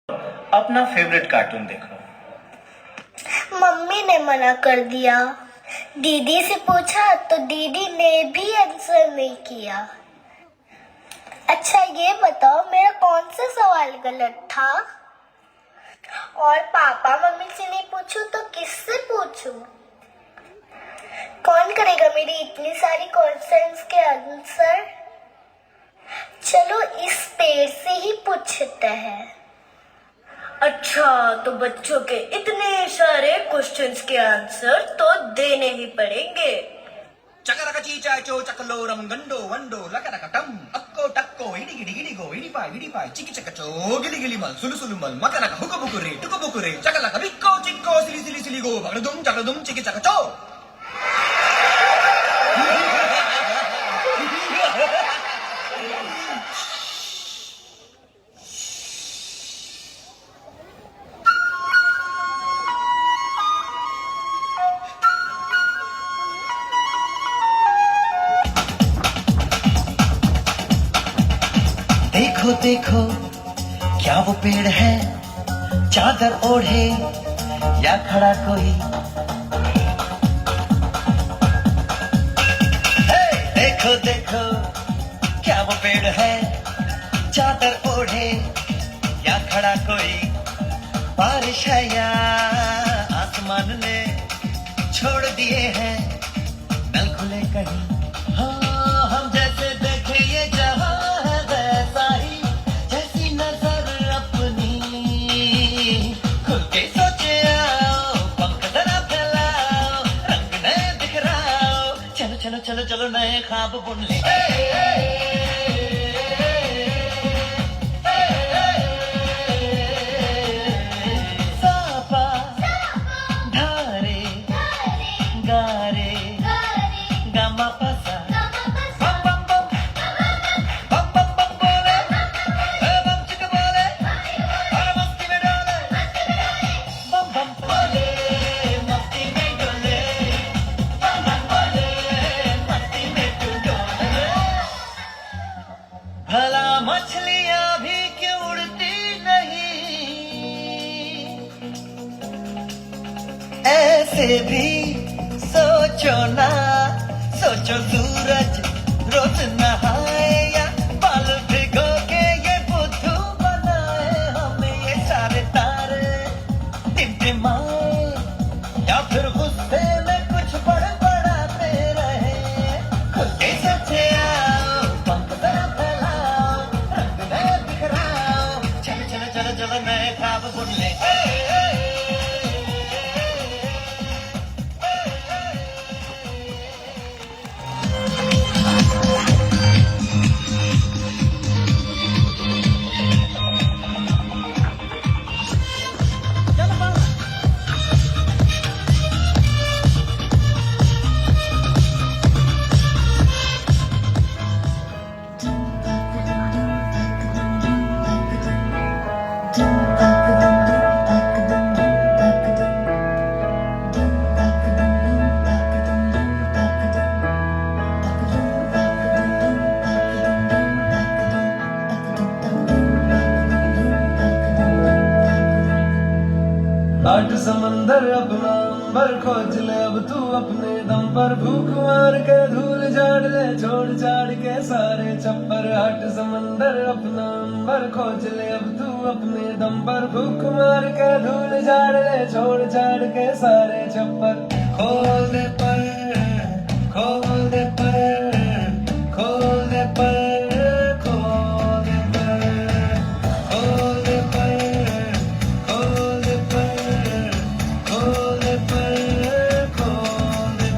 अपना favourite cartoon देखो। Mummy ने मना कर दिया। दीदी से पूछा तो दीदी ने भी आंसर नहीं किया। अच्छा ये बताओ मेरा कौन सा सवाल गलत था? और पापा मम्मी से नहीं पूछूं तो किससे पूछूं? कौन करेगा मेरी इतनी सारी क्वेश्चंस के आंसर? चलो इस पेड़ से ही पूछते हैं। अच्छा तो बच्चों के इतने सारे क्वेश्चंस के आंसर तो देने ही पड़ेंगे। चकरक चीचाचो चकलोरम गंडो वंडो लकरकटम अक्को टक्को इडी गिडी गिडी गो इडी पाई चिकी चकचो गिली गिली मल सुलु सुलु मल मकरक हुको बुकुरे टुको बुकुरे चकलक बिक्को चिक्को सिली सिली सिली गो भगडुम चकड़ुम चिकी चकचो। देखो देखो क्या वो पेड़ है, चादर ओढ़े या खड़ा कोई। हे देखो देखो क्या वो पेड़ है, चादर ओढ़े या खड़ा कोई। बारिश है या आसमान ने छोड़ दिए हैं नल खुले कहीं। हाँ हम जैसे देखे ये जहां है वैसा ही, जैसी नजर अपनी खुल के सोचे आओ, पंख जरा फैलाओ, रंग नए बिखराओ, चलो चलो चलो चलो नए ख्वाब बुन ले। सापा धारे गारे गामा पासा बम बम बम बम बम बम बोले बम चिक बोले और मस्ती में डोले बम बम बोले मस्ती में डोले बम बम बोले मस्ती में तू डोले। भला मछलियां भी क्यों उड़ती नहीं, ऐसे भी सोचो ना, सोचो सूरज रोज नहाए या बाल भिगो के ये बुद्धू बनाए। हमें ये सारे तारे टिमटिमाए या फिर गुस्से में कुछ बड़बड़ाते रहे। खुद के सोचे आओ, पंख जरा फैलाओ, रंग नए बिखराओ, चलो चलो चलो चलो नए ख्वाब बुन ले। आठ समंदर अपना अंबर खोज ले अब तू अपने दम पर। भूख मार के धूल झाड़ ले, छोड़ छाड़ के सारे छप्पर। आठ समंदर अपना अंबर खोज ले अब तू अपने दम पर। भूख मार के धूल झाड़ ले, छोड़ छाड़ के सारे छप्पर। खोल दे पर, खोल दे पर, खोल दे पर, खोल दे पर, खोल दे पर, खोल दे पर, खोल दे पर, खोल दे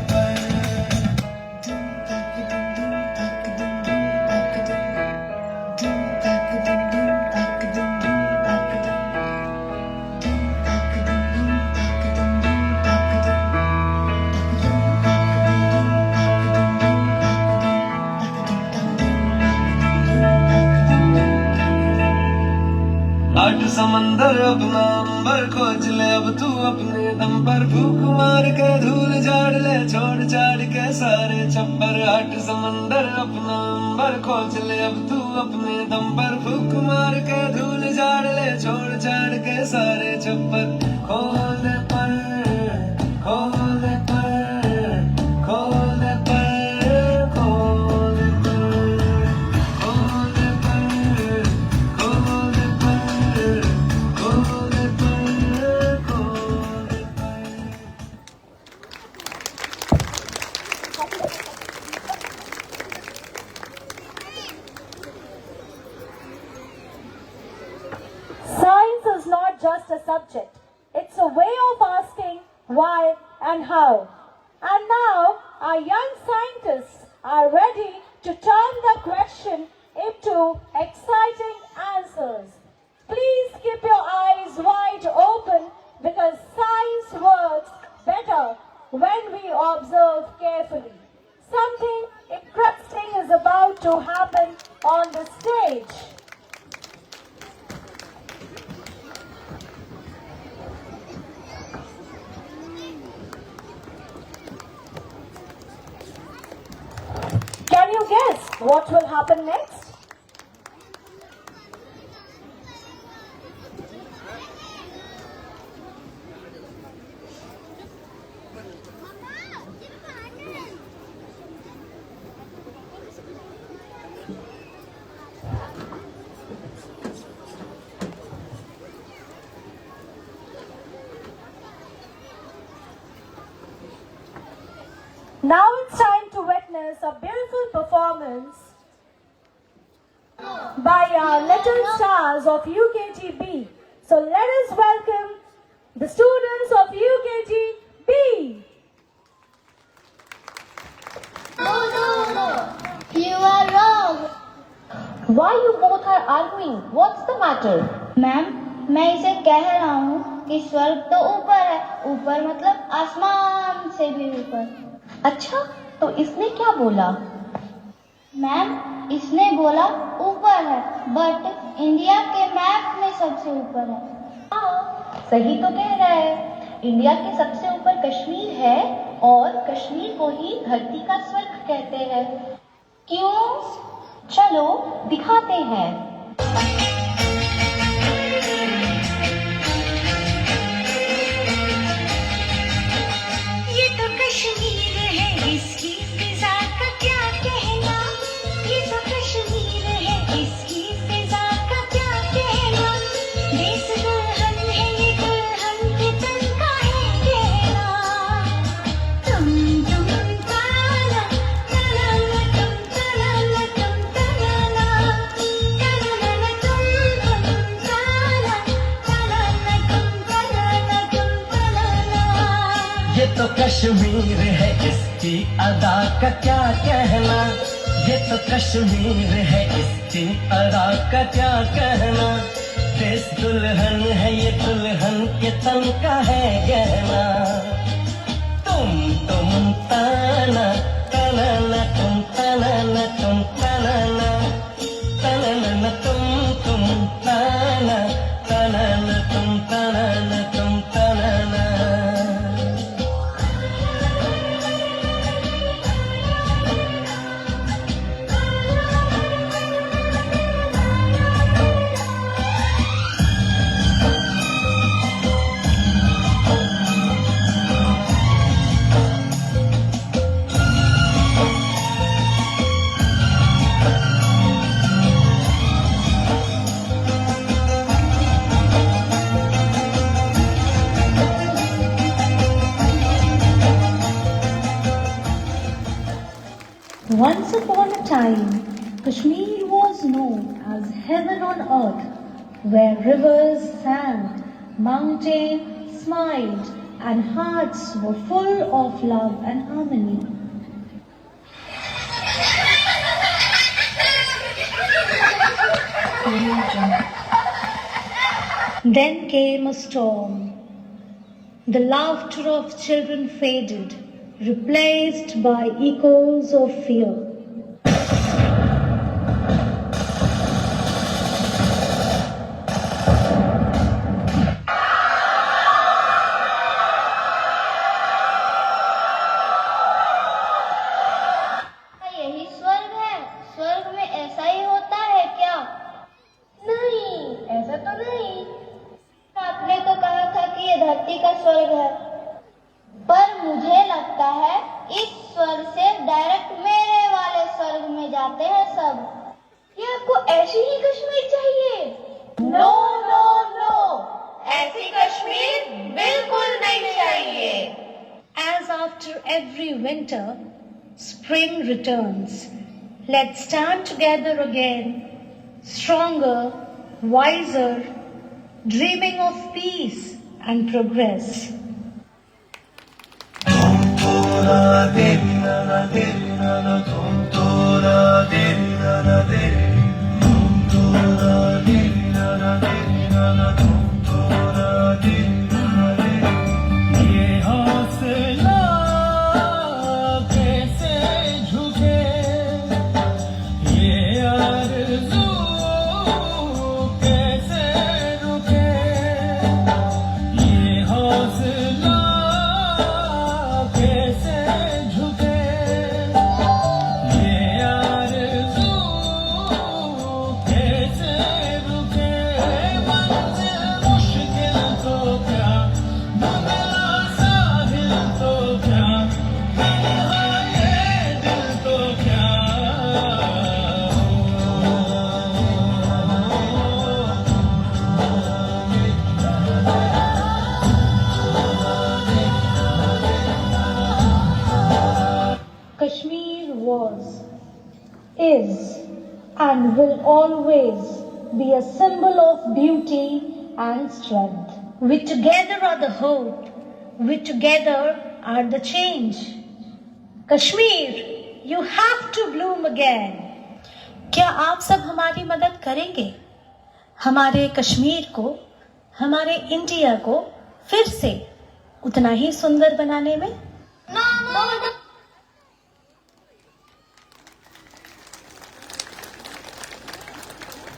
आठ समंदर अपना अंबर खोज ले अब तू अपने दम पर। भूख मार के धूल झाड़ ले, छोड़ छाड़ के सारे छप्पर। आठ समंदर अपना अंबर खोज ले अब तू अपने दम पर। भूख मार के धूल झाड़ ले, छोड़ छाड़ के सारे चप्पर खोल दे पर खोल दे पर खोल दे पर खोल दे पर खोल दे पर खोल दे पर खोल दे पर। Science is not just a subject, it's a way of asking why and how. And now our young scientists are ready to turn the question into exciting answers. Please keep your eyes wide open because science works better when we observe carefully. Something interesting is about to happen on the stage. Can you guess what will happen next? Now it's time to witness a beautiful performance by our little stars of UKGB. So let us welcome the students of UKGB. No. You are wrong. Why you both are arguing? What's the matter? Ma'am, मैं इसे कह रहा हूँ कि स्वर्ग तो ऊपर है, ऊपर मतलब आसमान से भी ऊपर। अच्छा, तो इसने क्या बोला? मैम, इसने बोला ऊपर है, बट इंडिया के मैप में सबसे ऊपर है। हाँ, सही तो कह रहा है। इंडिया के सबसे ऊपर कश्मीर है और कश्मीर को ही धरती का स्वर्ग कहते हैं। क्यों? चलो दिखाते हैं। ये तो कश्मीर है, इसकी फिजा का क्या कहना। ये तो कश्मीर है, इसकी फिजा का क्या कहना। देश दुल्हन है, ये दुल्हन के तन का है कहना। तुम ताला ताला तुम ताला तुम ताला ताला तुम ताला ताला तुम ताला तुम ताला। ये तो कश्मीर है, इसकी अदा का क्या कहना। ये तो कश्मीर है, इसकी अदा का क्या कहना। देश दुल्हन है, ये दुल्हन के तन का है गहना। तुम ताना ताना तुम ताना तुम ताना ताना तुम ताना ताना तुम ताना तुम ताना। Once upon a time, Kashmir was known as heaven on earth, where rivers sang, mountains smiled, and hearts were full of love and harmony. Then came a storm. The laughter of children faded, replaced by echoes of fear. यही स्वर्ग है? स्वर्ग में ऐसा ही होता है क्या? नहीं, ऐसा तो नहीं। स्वर्ग है, पर मुझे लगता है इस स्वर्ग से डायरेक्ट मेरे वाले स्वर्ग में जाते हैं सब। क्या आपको ऐसी ही कश्मीर चाहिए? नो नो नो, ऐसी कश्मीर बिल्कुल नहीं चाहिए। As after every winter, spring returns. Let's stand together again, stronger, wiser, dreaming of peace and progress. Kashmir was, is, and will always be a symbol of beauty and strength. We together are the hope. We together are the change. Kashmir, you have to bloom again. क्या आप सब हमारी मदद करेंगे हमारे कश्मीर को, हमारे India को फिर से उतना ही सुंदर बनाने में?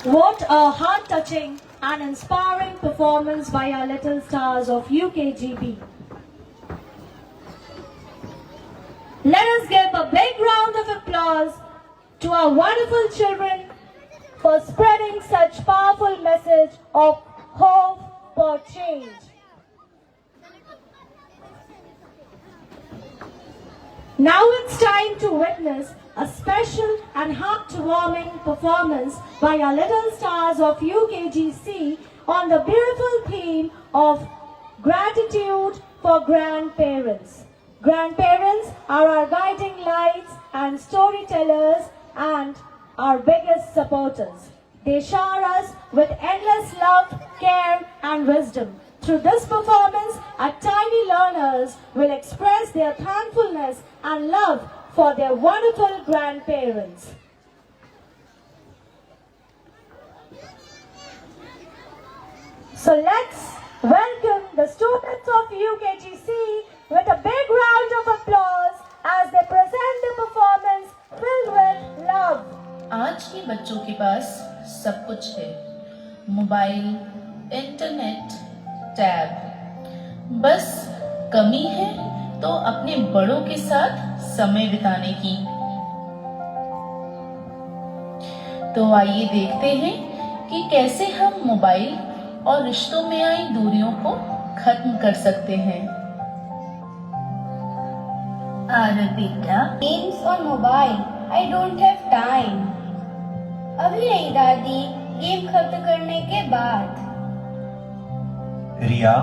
What a heart-touching and inspiring performance by our little stars of UKGB. Let us give a big round of applause to our wonderful children for spreading such powerful message of hope for change. Now it's time to witness a special and heart-warming performance by our little stars of UKGC on the beautiful theme of gratitude for grandparents. Grandparents are our guiding lights and storytellers and our biggest supporters. They shower us with endless love, care and wisdom. Through this performance, our tiny learners will express their thankfulness and love for their wonderful grandparents. So let's welcome the students of UKGC with a big round of applause as they present the performance filled with love. आज के बच्चों के पास सब कुछ है, mobile, internet, tab. बस कमी है तो अपने बड़ों के साथ समय बिताने की। तो आइए देखते हैं कि कैसे हम मोबाइल और रिश्तों में आई दूरियों को खत्म कर सकते हैं। अरे बेटा, गेम्स और mobile, I don't have time. अभी नहीं दादी, गेम खत्म करने के बाद। रिया,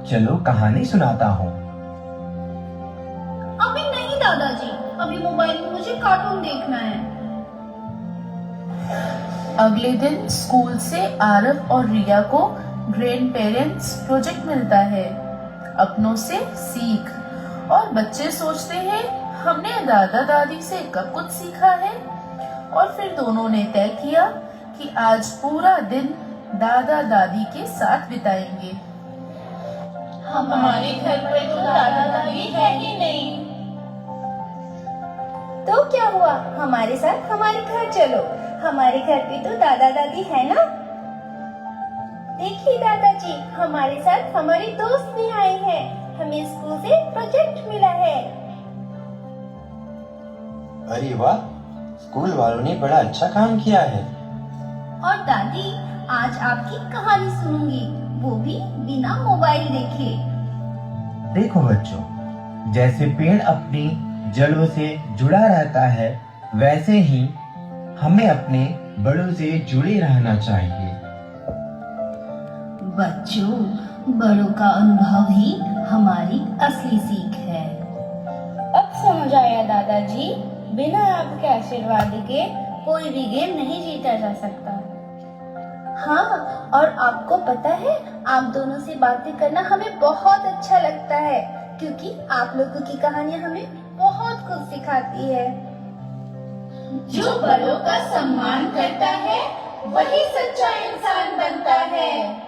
चलो कहानी सुनाता हूँ। अभी नहीं दादाजी, अभी मोबाइल में मुझे कार्टून देखना है। अगले दिन स्कूल से आरव और रिया को ग्रैंड पेरेंट्स प्रोजेक्ट मिलता है, अपनों से सीख। और बच्चे सोचते हैं हमने दादा दादी से कब कुछ सीखा है। और फिर दोनों ने तय किया कि आज पूरा दिन दादा दादी के साथ बिताएंगे। हमारे घर पे तो दादा दादी है ही नहीं। तो क्या हुआ, हमारे साथ हमारे घर चलो, हमारे घर पे तो दादा दादी है ना। देखिए दादाजी, हमारे साथ हमारे दोस्त भी आए हैं, हमें स्कूल से प्रोजेक्ट मिला है। अरे वाह, स्कूल वालों ने बड़ा अच्छा काम किया है। और दादी, आज आपकी कहानी सुनूंगी, वो भी बिना मोबाइल देखे। देखो बच्चों, जैसे पेड़ अपनी जड़ों से जुड़ा रहता है, वैसे ही हमें अपने बड़ों से जुड़े रहना चाहिए। बच्चों, बड़ों का अनुभव ही हमारी असली सीख है। अब समझ आया दादाजी, बिना आपके आशीर्वाद के कोई भी गेम नहीं जीता जा सकता। हाँ, और आपको पता है, आप दोनों से बातें करना हमें बहुत अच्छा लगता है, क्योंकि आप लोगों की कहानियाँ हमें बहुत कुछ सिखाती है। जो बड़ों का सम्मान करता है, वही सच्चा इंसान बनता है।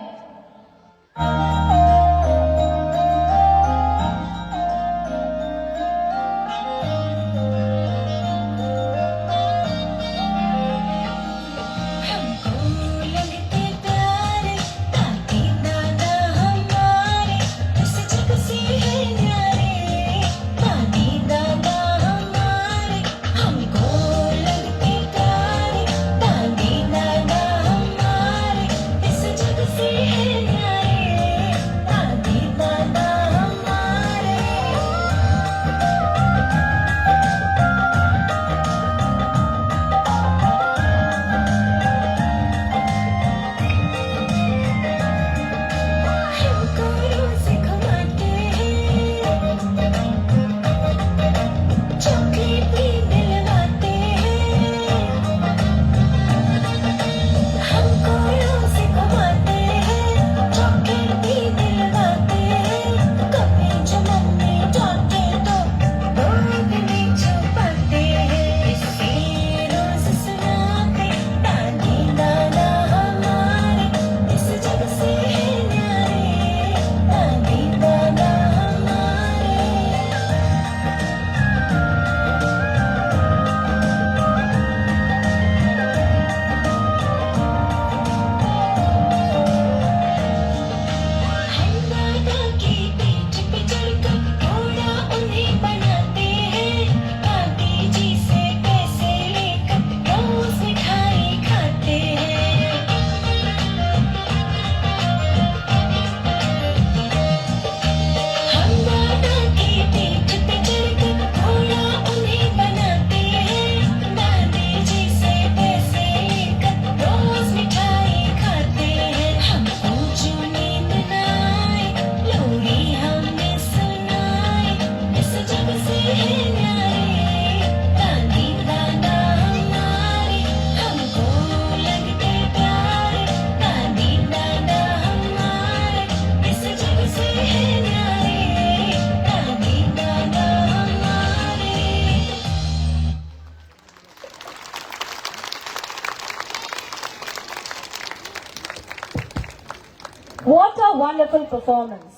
What a wonderful performance.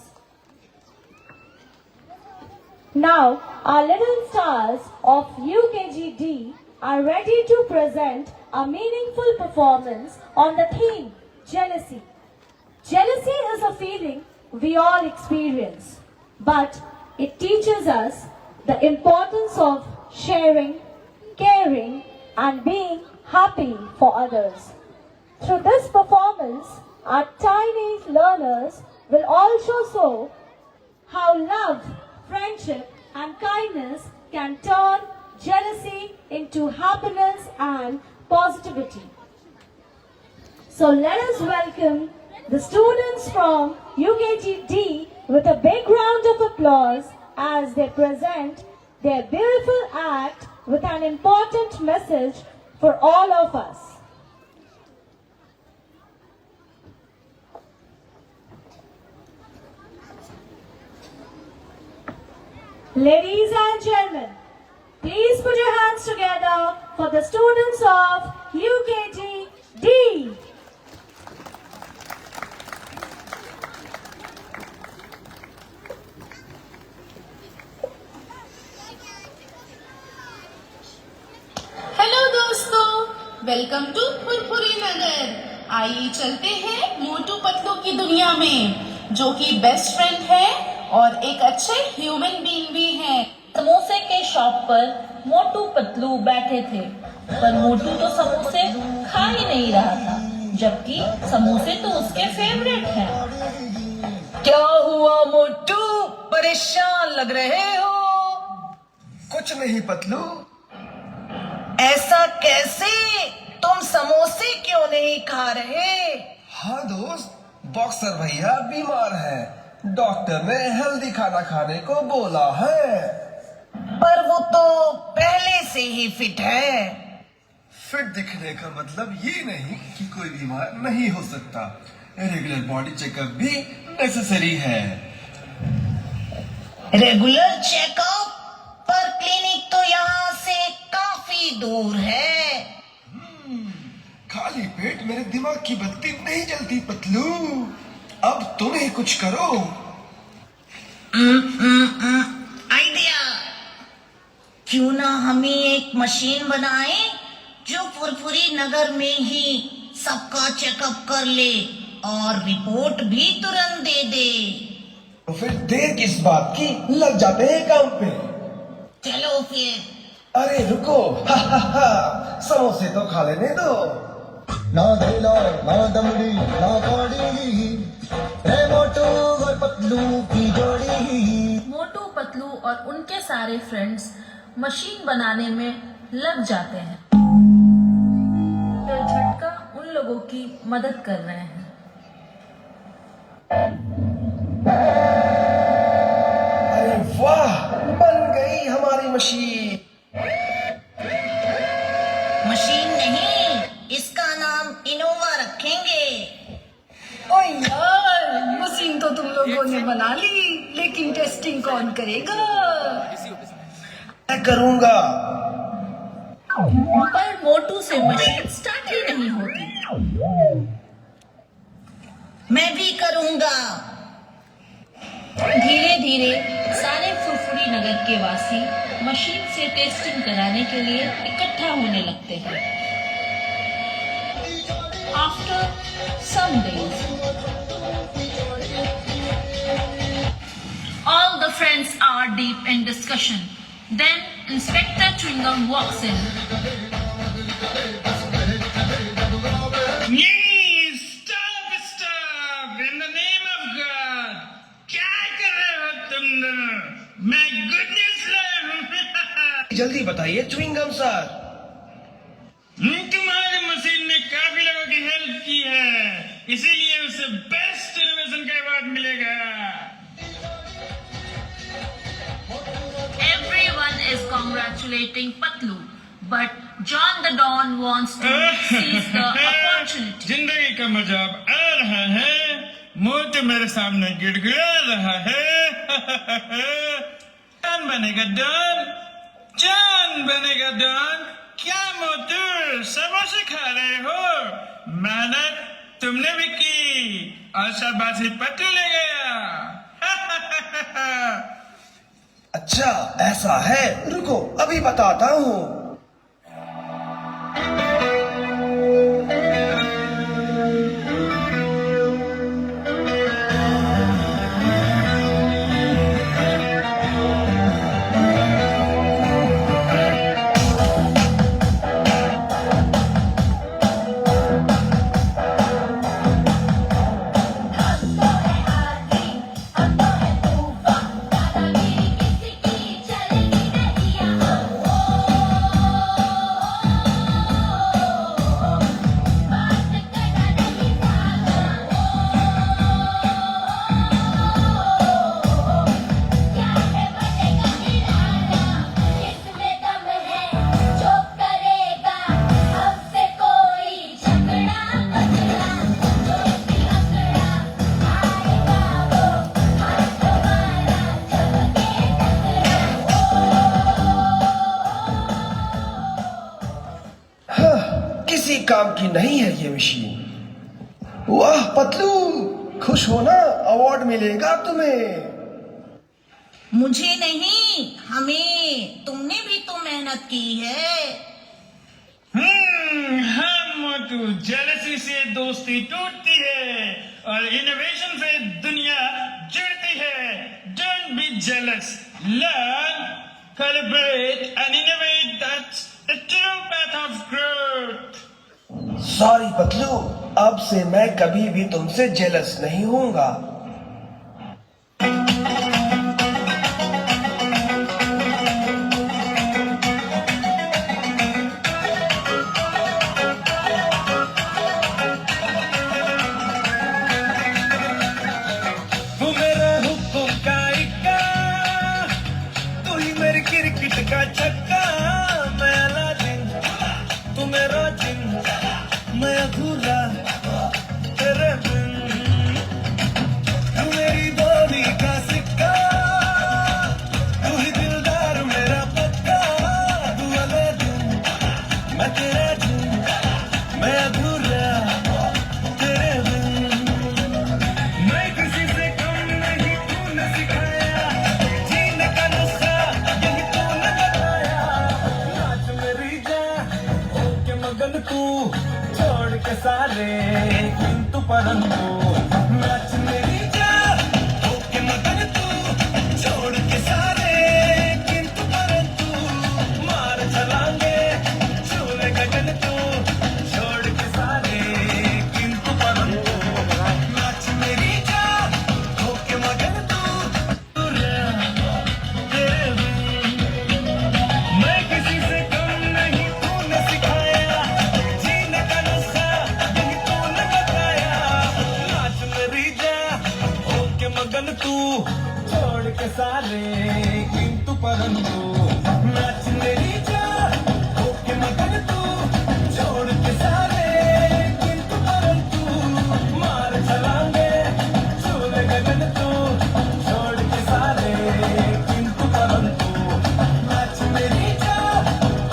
Now, our little stars of UKGD are ready to present a meaningful performance on the theme, jealousy. Jealousy is a feeling we all experience, but it teaches us the importance of sharing, caring, and being happy for others. Through this performance, our tiny learners will also show how love, friendship, and kindness can turn jealousy into happiness and positivity. So let us welcome the students from UKGD with a big round of applause as they present their beautiful act with an important message for all of us. Ladies and gentlemen, please put your hands together for the students of UKGD. Hello दोस्तों, welcome to Furfuri नगर। आइए चलते हैं मोटू पतलू की दुनिया में, जो कि best friend है और एक अच्छे ह्यूमन बीइंग भी हैं। समोसे के शॉप पर मोटू पतलू बैठे थे, पर मोटू तो समोसे खा ही नहीं रहा था, जबकि समोसे तो उसके फेवरेट हैं। क्या हुआ मोटू, परेशान लग रहे हो। कुछ नहीं पतलू। ऐसा कैसे? तुम समोसे क्यों नहीं खा रहे? हाँ दोस्त, बॉक्सर भैया बीमार है, डॉक्टर ने हेल्दी खाना खाने को बोला है। पर वो तो पहले से ही फिट है। फिट दिखने का मतलब ये नहीं कि कोई बीमार नहीं हो सकता। रेगुलर बॉडी चेकअप भी नेसेसरी है। Regular checkup? पर क्लिनिक तो यहाँ से काफी दूर है। खाली पेट मेरे दिमाग की बत्ती नहीं जलती पतलू। अब तुम ही कुछ करो। आइडिया। क्यों ना हम ही एक मशीन बनाए जो फुरफुरी नगर में ही सबका चेकअप कर ले और रिपोर्ट भी तुरंत दे दे। तो फिर देर किस बात की, लग जाते हैं काम पे। चलो फिर। अरे रुको, समोसे तो खा लेने दो। ना धेला ना दमड़ी ना कौड़ी, रे मोटू और पतलू की जोड़ी। मोटू, पतलू और उनके सारे फ्रेंड्स मशीन बनाने में लग जाते हैं। फिर झटका उन लोगों की मदद कर रहे हैं। अरे वाह, बन गई हमारी मशीन। मशीन नहीं, इसका नाम इनोवा रखेंगे। ओ यार, मशीन तो तुम लोगों ने बना ली, लेकिन टेस्टिंग कौन करेगा? मैं करूंगा। पर मोटू से मशीन स्टार्ट ही नहीं होती। मैं भी करूंगा। धीरे धीरे सारे फुरफुरी नगर के वासी मशीन से टेस्टिंग कराने के लिए इकट्ठा होने लगते हैं। After some days, all the friends are deep in discussion. Then Inspector Chewingham walks in. Stop! In the name of God! क्या कर रहे हो तुम दोनों? मैं गुड न्यूज लाया हूँ। जल्दी बताइए च्युइंगम सर। तुम्हारी मशीन ने काफी लोगों की हेल्प की है, इसीलिए उसे बेस्ट इनोवेशन का अवार्ड मिलेगा। Everyone is congratulating Patlu, but John the Don wants to seize the opportunity. जिंदगी का मजा अब आ रहा है, मोटू मेरे सामने गिड़गिड़ा रहा है। कौन बनेगा डॉन? जॉन बनेगा डॉन। क्या मोटू समोसे खा रहे हो? मेहनत तुमने भी की और शाबाशी पतलू ले गया। अच्छा ऐसा है, रुको अभी बताता हूँ। काम की नहीं है ये मशीन। वाह पतलू, खुश हो ना, अवार्ड मिलेगा तुम्हें। मुझे नहीं, हमें। तुमने भी तो मेहनत की है। हाँ मोटू, जेलसी से दोस्ती टूटती है और इनोवेशन से दुनिया जुड़ती है। Don't be jealous. Learn, collaborate and innovate. That's the true path of growth. Sorry Patlu, अब से मैं कभी भी तुमसे जेलस नहीं होऊंगा। मगन तू छोड़ के सारे किंतु परंतु नाच मेरी जान होके मगन तू छोड़ के सारे किंतु परंतु मार चलांगे छूले गगन तू छोड़ के सारे किंतु परंतु नाच मेरी जान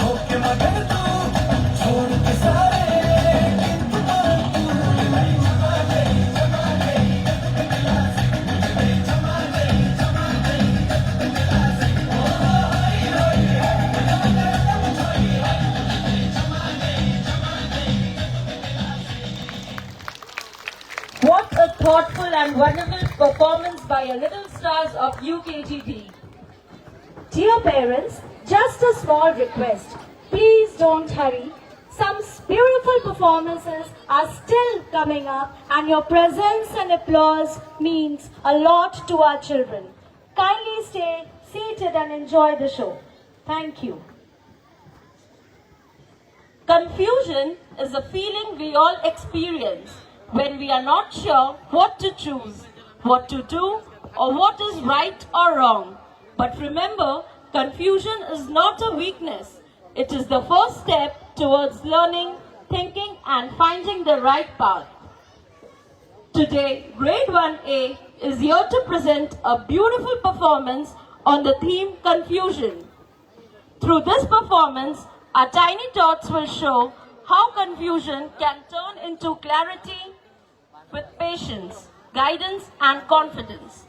होके मगन तू छोड़ के सारे किंतु परंतु What a thoughtful and wonderful performance by your little stars of UKGP. Dear parents, just a small request. Please don't hurry. Some beautiful performances are still coming up and your presence and applause means a lot to our children. Kindly stay seated and enjoy the show. Thank you. Confusion is a feeling we all experience when we are not sure what to choose, what to do, or what is right or wrong. But remember, confusion is not a weakness. It is the first step towards learning, thinking, and finding the right path. Today, Grade 1A is here to present a beautiful performance on the theme Confusion. Through this performance, our tiny tots will show how confusion can turn into clarity with patience, guidance, and confidence.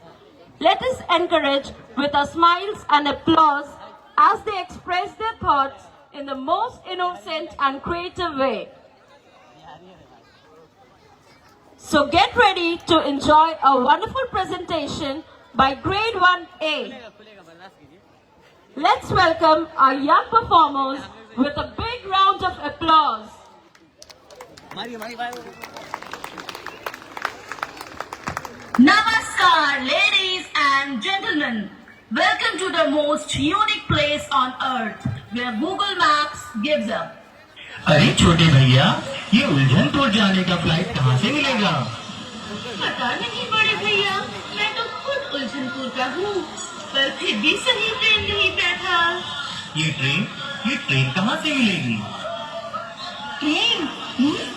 Let us encourage with our smiles and applause as they express their thoughts in the most innocent and creative way. So get ready to enjoy a wonderful presentation by Grade 1A. Let's welcome our young performers with a big round of applause. Namaskar, ladies and gentlemen. Welcome to the most unique place on earth, where Google Maps gives up. अरे छोटे भैया, ये उलझन तोड़ जाने का flight कहाँ से मिलेगा? पता नहीं बड़े भैया, मैं तो खुद उलझनपुर का हूँ, पर फिर भी सही ट्रेन नहीं बैठा। ये ट्रेन कहाँ से मिलेगी? ट्रेन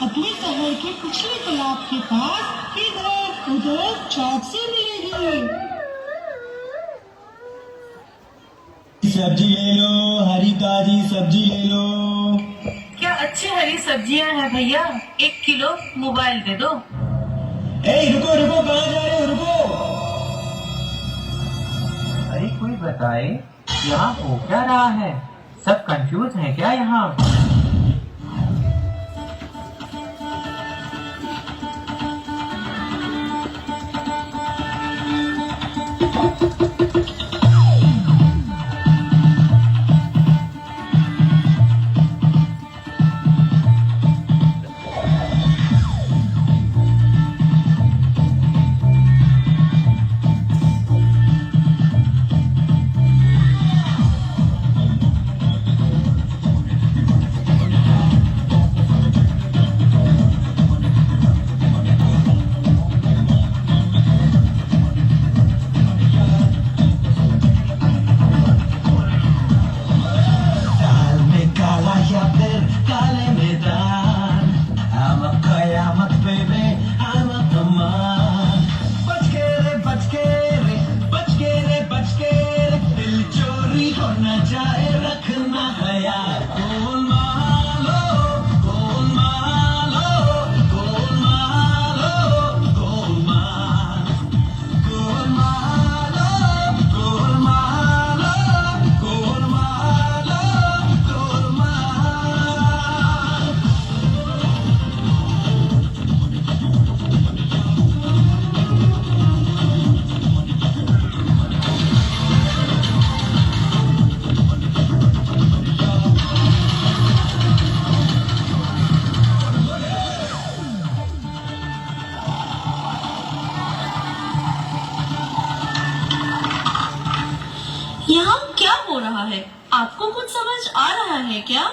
अपने शहर के पिछले तालाब के पास इधर उधर चौक से मिलेगी। सब्जी ले लो, हरी ताजी सब्जी ले लो। क्या अच्छी हरी सब्जियाँ हैं भैया? 1 किलो मोबाइल दे दो। रुको रुको, कहाँ जा रहे हो? रुको। अरे कोई बताए यहाँ हो क्या रहा है? सब कंफ्यूज हैं क्या यहाँ? यहाँ क्या हो रहा है? आपको कुछ समझ आ रहा है क्या?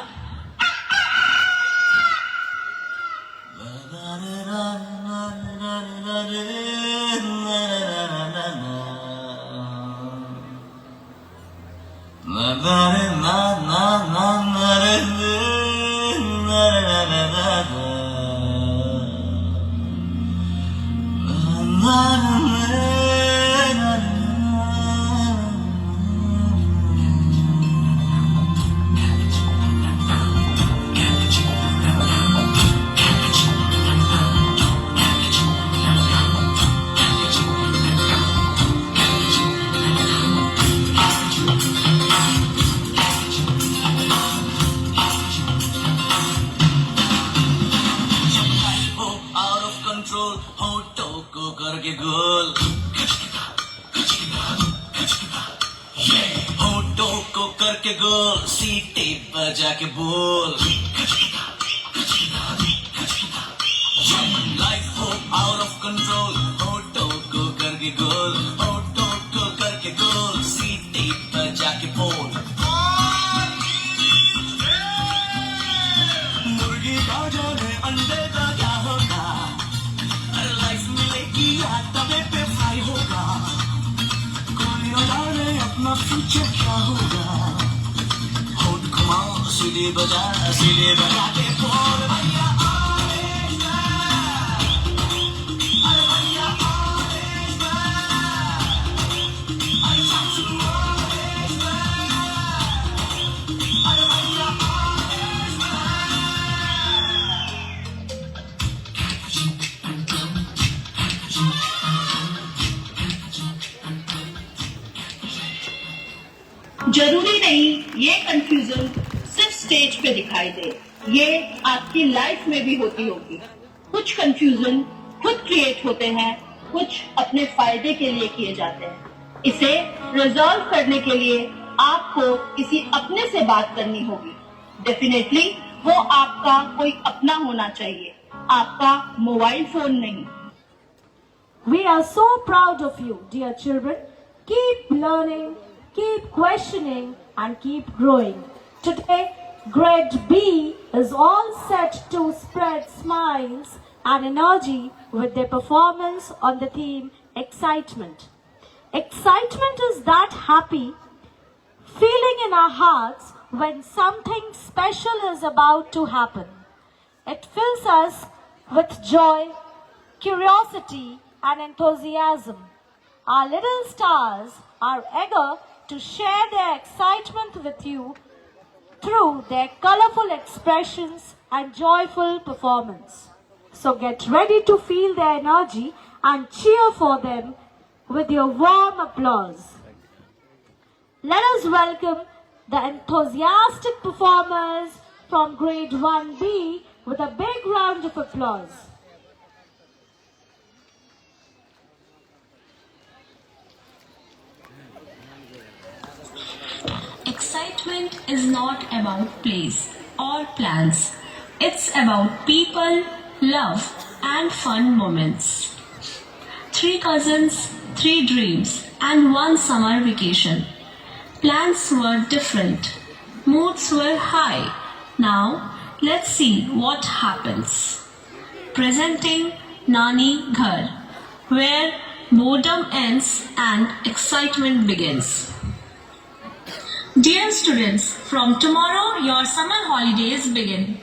होठों को करके गोल, सीटी बजा के बोल, लाइफ हो आउट ऑफ कंट्रोल, होठों को करके गोल, होठों को करके गोल, सीटी बजा के बोल। मुर्गी बाजा में अंडे का क्या होगा, अरे लाइफ मिलेगी या तवे पे फ्राई होगा, अपना फ्यूचर क्या होगा, होठ घुमाओ सीढ़ी बजा के बोल भैया ऑरेंज अरे भैया ऑरेंज अरे सासू ऑरेंज अरे भैया ऑरेंज। जरूरी नहीं ये कंफ्यूजन सिर्फ स्टेज पे दिखाई दे, ये आपकी लाइफ में भी होती होगी। कुछ कंफ्यूजन खुद क्रिएट होते हैं, कुछ अपने फायदे के लिए किए जाते हैं। इसे रिजॉल्व करने के लिए आपको किसी अपने से बात करनी होगी। डेफिनेटली वो आपका कोई अपना होना चाहिए, आपका मोबाइल फोन नहीं। We are so proud of you, dear children. Keep learning, keep questioning, and keep growing. Today, Grade B is all set to spread smiles and energy with their performance on the theme Excitement. Excitement is that happy feeling in our hearts when something special is about to happen. It fills us with joy, curiosity, and enthusiasm. Our little stars are eager to share their excitement with you through their colorful expressions and joyful performance. So get ready to feel their energy and cheer for them with your warm applause. Let us welcome the enthusiastic performers from Grade 1B with a big round of applause. Excitement is not about place or plans. It's about people, love, and fun moments. 3 cousins, 3 dreams, and 1 summer vacation. Plans were different. Moods were high. Now, let's see what happens. Presenting Nani Ghar, where boredom ends and excitement begins. Dear students, from tomorrow your summer holidays begin.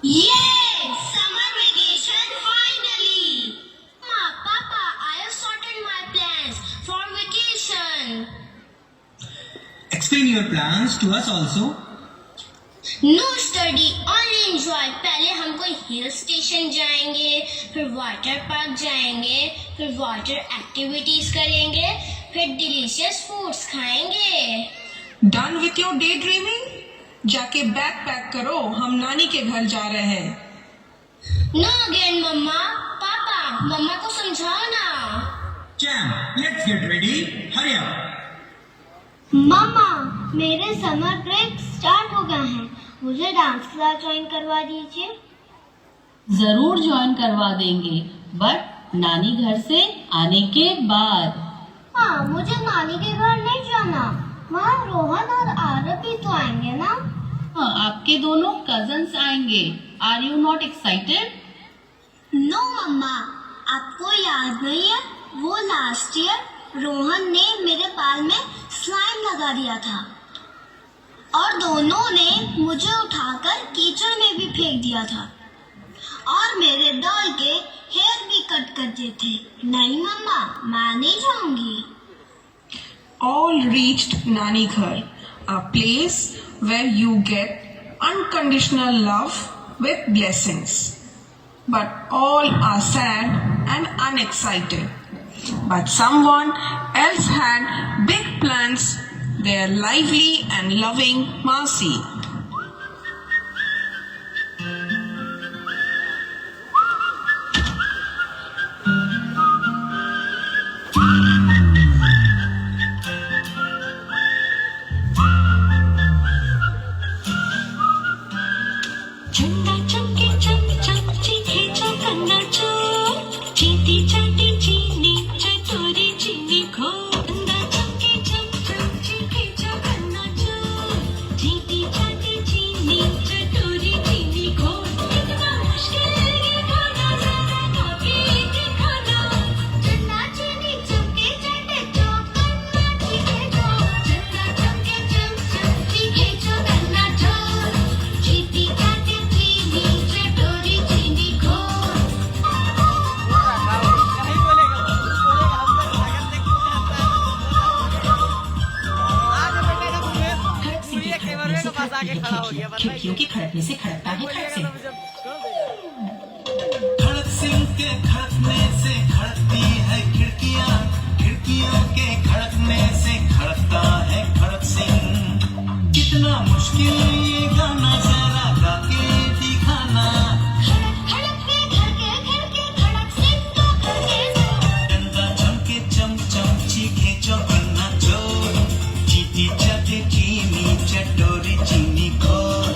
Yay! Summer vacation finally! Mama, Papa, I have sorted my plans for vacation. Explain your plans to us also. No study, only enjoy. पहले हम कोई hill station जाएंगे, फिर water park जाएंगे, फिर water activities करेंगे, फिर delicious foods खाएंगे। Done with your daydreaming? जाके बैग पैक करो, हम नानी के घर जा रहे हैं। No again, मम्मा, पापा, मम्मा को समझाओ ना। Jam, let's get ready. Hurry up. मम्मा, मेरे समर ब्रेक स्टार्ट हो गए हैं, मुझे डांस क्लास ज्वाइन करवा दीजिए। जरूर ज्वाइन करवा देंगे, बट नानी घर से आने के बाद। हाँ, मुझे नानी के घर नहीं जाना, वहाँ रोहन और आरव भी तो आएंगे ना। हाँ, आपके दोनों कजन्स आएंगे। Are you not excited? No mama, आपको याद नहीं है वो लास्ट ईयर रोहन ने मेरे बाल में स्लाइम लगा दिया था और दोनों ने मुझे उठाकर कीचड़ में भी फेंक दिया था और मेरे डॉल के हेयर भी कट कर दिए थे। नहीं मम्मा, मैं नहीं जाऊंगी। All reached Nani Ghar, a place where you get unconditional love with blessings. But all are sad and unexcited. But someone else had big plans, their lively and loving Masi. खिड़कियों के खड़कने से खड़कता है खड़क सिंह। खड़क सिंह के खड़कने से खड़कती है खिड़कियां, खिड़कियों के खड़कने से खड़कता है खड़क सिंह। कितना मुश्किल ये गाना जरा गा के दिखाना। डंडा चमके चमचम चीखे चौकन्ना चोर, चीटी चटे चीनी चटोरी चीनी खोर।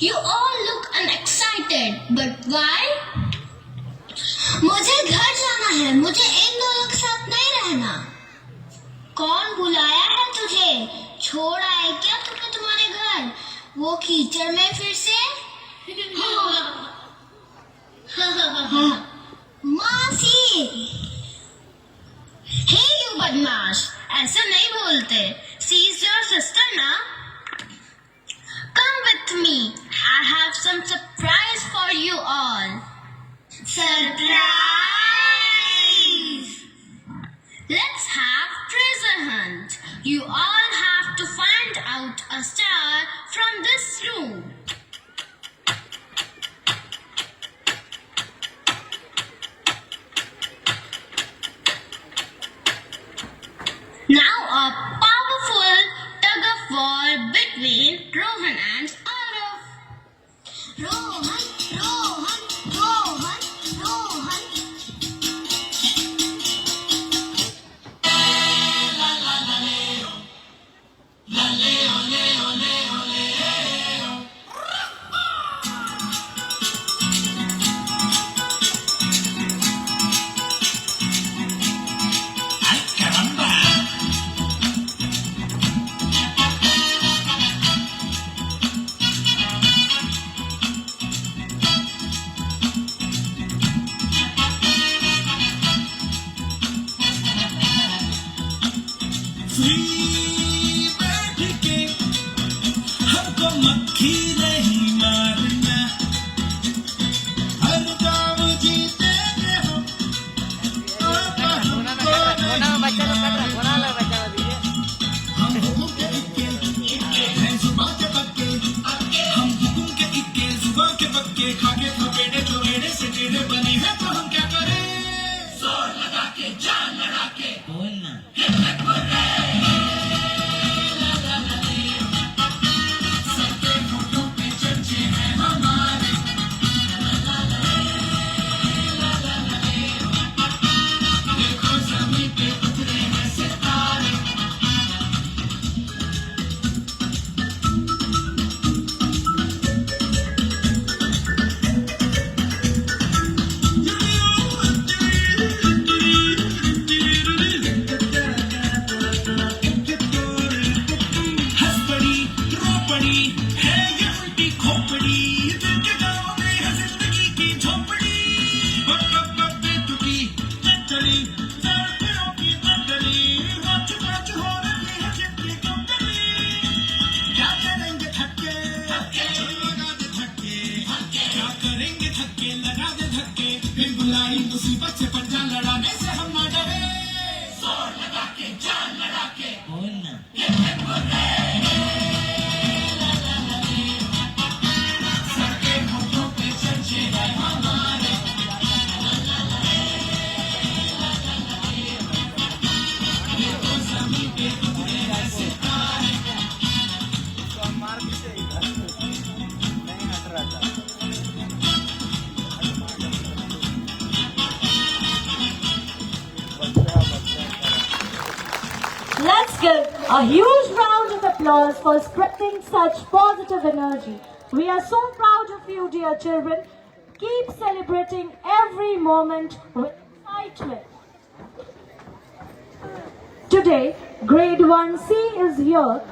You all look unexcited, but why? मुझे घर जाना है, मुझे इन दोनों के साथ नहीं रहना। कौन बुलाया है तुझे? छोड़ आए क्या तुम्हें तुम्हारे घर? वो कीचड़ में फिर से? मासी! हे यू बदमाश, ऐसा नहीं बोलते। She is your sister ना? Come with me. I have some surprise for you all. Surprise! Let's have treasure hunt. You all have to find out a star from this room. Now a powerful tug of war between Rohan and Arav. Rohan, Rohan, Rohan, Rohan. हमको मक्खी नहीं मारना, हर काम जीतेंगे हम। हम हुकुम के इक्के हैं जुबान के पक्के, हम हुकुम के इक्के जुबान के पक्के, खाके थपेड़े थोड़े से टेढ़े बने हैं तो हम क्या करें? जोर लगा के जान लगा के बोलना हिम्मत हुर्रे। मारेंगे धक्के लगा दे धक्के फिर बुलाई मुसीबत से पंजा लड़ाने से हम ना डरे जोर लगा के जान लड़ा के बोलना ये सबके होठों पे चर्चे हैं हमारे ये तो जमीन पे उतरे हैं सितारे Let's give a huge round of applause for spreading such positive energy. We are so proud of you, dear children. Keep celebrating every moment with excitement. Today, Grade 1C is here